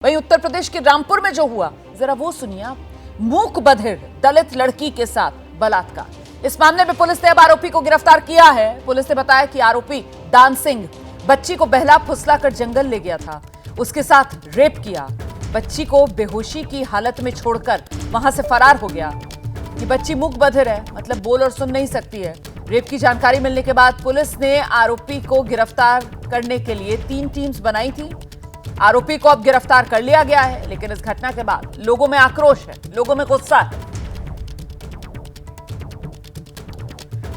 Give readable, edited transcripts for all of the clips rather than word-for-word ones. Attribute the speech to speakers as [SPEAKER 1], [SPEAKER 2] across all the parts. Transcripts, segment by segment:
[SPEAKER 1] वहीं उत्तर प्रदेश के रामपुर में जो हुआ, जरा वो सुनिए आप। मूक बधिर दलित लड़की के साथ बलात्कार। इस मामले में पुलिस ने अब आरोपी को गिरफ्तार किया है। पुलिस ने बताया कि आरोपी दान सिंह बच्ची को बहला फुसला कर जंगल ले गया था, उसके साथ रेप किया, बच्ची को बेहोशी की हालत में छोड़कर वहां से फरार हो गया। कि बच्ची मूक बधिर है, मतलब बोल और सुन नहीं सकती है। रेप की जानकारी मिलने के बाद पुलिस ने आरोपी को गिरफ्तार करने के लिए 3 टीम्स बनाई थी। आरोपी को अब गिरफ्तार कर लिया गया है, लेकिन इस घटना के बाद लोगों में आक्रोश है, लोगों में गुस्सा है।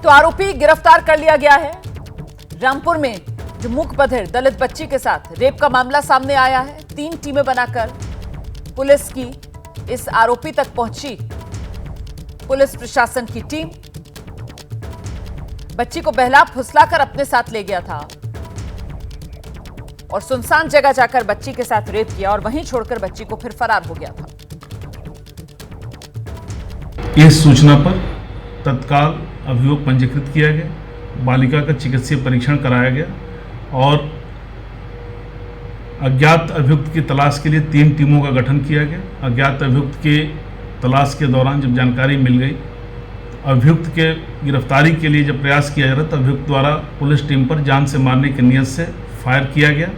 [SPEAKER 1] तो आरोपी गिरफ्तार कर लिया गया है। रामपुर में जो मूक बधिर दलित बच्ची के साथ रेप का मामला सामने आया है, 3 टीमें बनाकर पुलिस की इस आरोपी तक पहुंची। पुलिस प्रशासन की टीम बच्ची को बहला फुसलाकर अपने साथ ले गया था और सुनसान जगह जाकर बच्ची के साथ रेप किया और वहीं छोड़कर बच्ची को फिर फरार हो गया था।
[SPEAKER 2] इस सूचना पर तत्काल अभियोग पंजीकृत किया गया, बालिका का चिकित्सीय परीक्षण कराया गया और अज्ञात अभियुक्त की तलाश के लिए 3 टीमों का गठन किया गया। अज्ञात अभियुक्त के तलाश के दौरान जब जानकारी मिल गई, अभियुक्त के गिरफ्तारी के लिए जब प्रयास किया जा रहा था, अभियुक्त द्वारा पुलिस टीम पर जान से मारने की नीयत से फायर किया गया।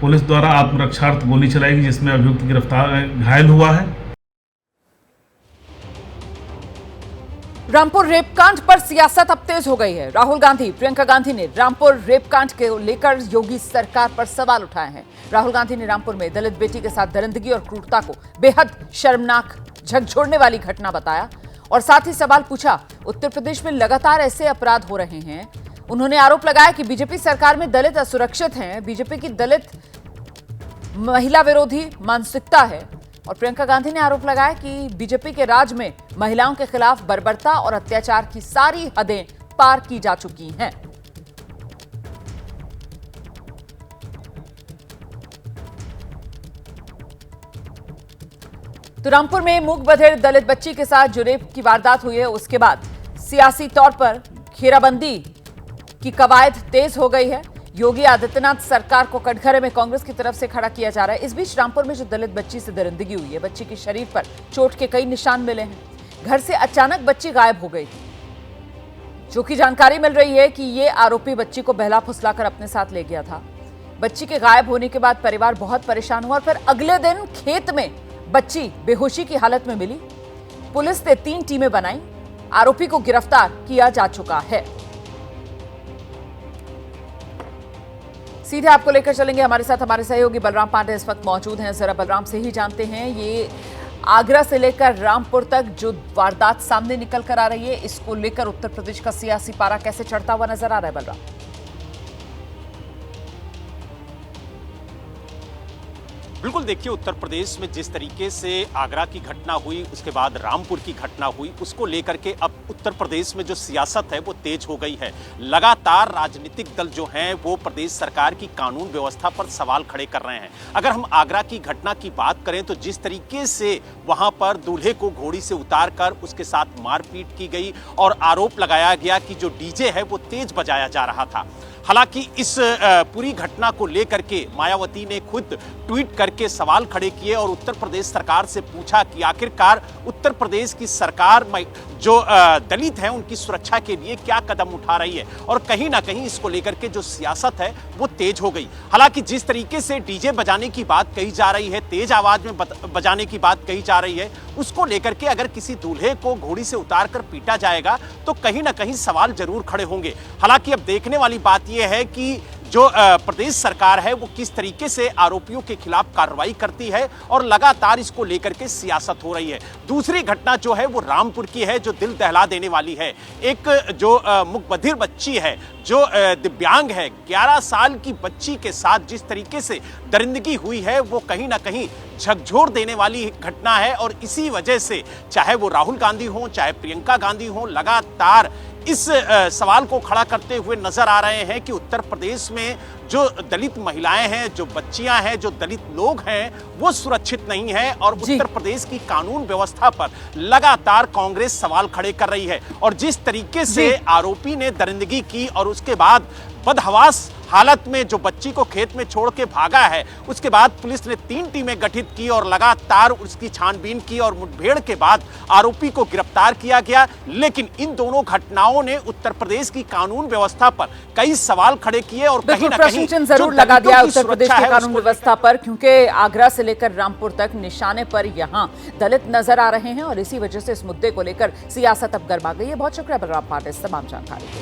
[SPEAKER 2] पुलिस द्वारा आत्मरक्षार्थ गोली चलाई गई, जिसमें अभियुक्त घायल हुआ है।
[SPEAKER 1] रामपुर रेपकांड पर सियासत अब तेज हो गई है। राहुल गांधी, प्रियंका गांधी ने रामपुर रेपकांड को लेकर योगी सरकार पर सवाल उठाए हैं। राहुल गांधी ने रामपुर में दलित बेटी के साथ दरिंदगी और क्रूरता को बेहद शर्मनाक, झकझोरने वाली घटना बताया और साथ ही सवाल पूछा, उत्तर प्रदेश में लगातार ऐसे अपराध हो रहे हैं। उन्होंने आरोप लगाया कि बीजेपी सरकार में दलित असुरक्षित हैं, बीजेपी की दलित महिला विरोधी मानसिकता है। और प्रियंका गांधी ने आरोप लगाया कि बीजेपी के राज में महिलाओं के खिलाफ बर्बरता और अत्याचार की सारी हदें पार की जा चुकी हैं। तो रामपुर में मूक बधिर दलित बच्ची के साथ जो रेप की वारदात हुई है, उसके बाद सियासी तौर पर घेराबंदी की कवायद तेज हो गई है। योगी आदित्यनाथ सरकार को कटघरे में कांग्रेस की तरफ से खड़ा किया जा रहा है। इस बीच रामपुर में जो दलित बच्ची से दरिंदगी हुई है, बच्ची के शरीर पर चोट के कई निशान मिले हैं। घर से अचानक बच्ची गायब हो गई थी, जो कि जानकारी मिल रही है कि ये आरोपी बच्ची को बहला फुसलाकर अपने साथ ले गया था। बच्ची के गायब होने के बाद परिवार बहुत परेशान हुआ और फिर अगले दिन खेत में बच्ची बेहोशी की हालत में मिली। पुलिस ने 3 टीमें बनाई, आरोपी को गिरफ्तार किया जा चुका है। सीधे आपको लेकर चलेंगे, हमारे साथ हमारे सहयोगी बलराम पांडे इस वक्त मौजूद हैं। जरा बलराम से ही जानते हैं, ये आगरा से लेकर रामपुर तक जो वारदात सामने निकल कर आ रही है, इसको लेकर उत्तर प्रदेश का सियासी पारा कैसे चढ़ता हुआ नजर आ रहा है बलराम?
[SPEAKER 3] बिल्कुल, देखिए उत्तर प्रदेश में जिस तरीके से आगरा की घटना हुई, उसके बाद रामपुर की घटना हुई, उसको लेकर के अब उत्तर प्रदेश में जो सियासत है वो तेज हो गई है। लगातार राजनीतिक दल जो हैं वो प्रदेश सरकार की कानून व्यवस्था पर सवाल खड़े कर रहे हैं। अगर हम आगरा की घटना की बात करें तो जिस तरीके से वहां पर दूल्हे को घोड़ी से उतारकर उसके साथ मारपीट की गई और आरोप लगाया गया कि जो डीजे है वो तेज बजाया जा रहा था। हालांकि इस पूरी घटना को लेकर के मायावती ने खुद ट्वीट करके सवाल खड़े किए और उत्तर प्रदेश सरकार से पूछा कि आखिरकार उत्तर प्रदेश की सरकार जो दलित हैं उनकी सुरक्षा के लिए क्या कदम उठा रही है, और कहीं ना कहीं इसको लेकर के जो सियासत है वो तेज हो गई। हालांकि जिस तरीके से डीजे बजाने की बात कही जा रही है, तेज आवाज में बजाने की बात कही जा रही है, उसको लेकर के अगर किसी दूल्हे को घोड़ी से उतारकर पीटा जाएगा तो कहीं ना कहीं सवाल जरूर खड़े होंगे। हालांकि अब देखने वाली बात यह है कि जो प्रदेश सरकार है वो किस तरीके से आरोपियों के खिलाफ कार्रवाई करती है और लगातार इसको लेकर के सियासत हो रही है। दूसरी घटना जो है वो रामपुर की है, जो दिल दहला देने वाली है। एक जो मूक बधिर बच्ची है, जो दिव्यांग है, 11 साल की बच्ची के साथ जिस तरीके से दरिंदगी हुई है वो कहीं ना कहीं झकझोर देने वाली घटना है। और इसी वजह से चाहे वो राहुल गांधी हो, चाहे प्रियंका गांधी हो, लगातार इस सवाल को खड़ा करते हुए नजर आ रहे हैं कि उत्तर प्रदेश में जो दलित महिलाएं हैं, जो बच्चियां हैं, जो दलित लोग हैं, वो सुरक्षित नहीं है। और उत्तर प्रदेश की कानून व्यवस्था पर लगातार कांग्रेस सवाल खड़े कर रही है। और जिस तरीके से आरोपी ने दरिंदगी की और उसके बाद बदहवास हालत में जो बच्ची को खेत में छोड़ के भागा है, उसके बाद पुलिस ने 3 टीमें गठित की और लगातार उसकी छानबीन की और मुठभेड़ के बाद आरोपी को गिरफ्तार किया गया। लेकिन इन दोनों घटनाओं ने उत्तर प्रदेश की कानून व्यवस्था पर कई सवाल खड़े किए और कहीं ना कहीं
[SPEAKER 1] प्रश्न जरूर लगा दिया उत्तर प्रदेश की कानून व्यवस्था पर, क्योंकि आगरा से लेकर रामपुर तक निशाने पर यहां दलित नजर आ रहे हैं और इसी वजह से इस मुद्दे को लेकर सियासत अब गर्मा गई है। बहुत शुक्रिया बलराम पांडे तमाम जानकारी।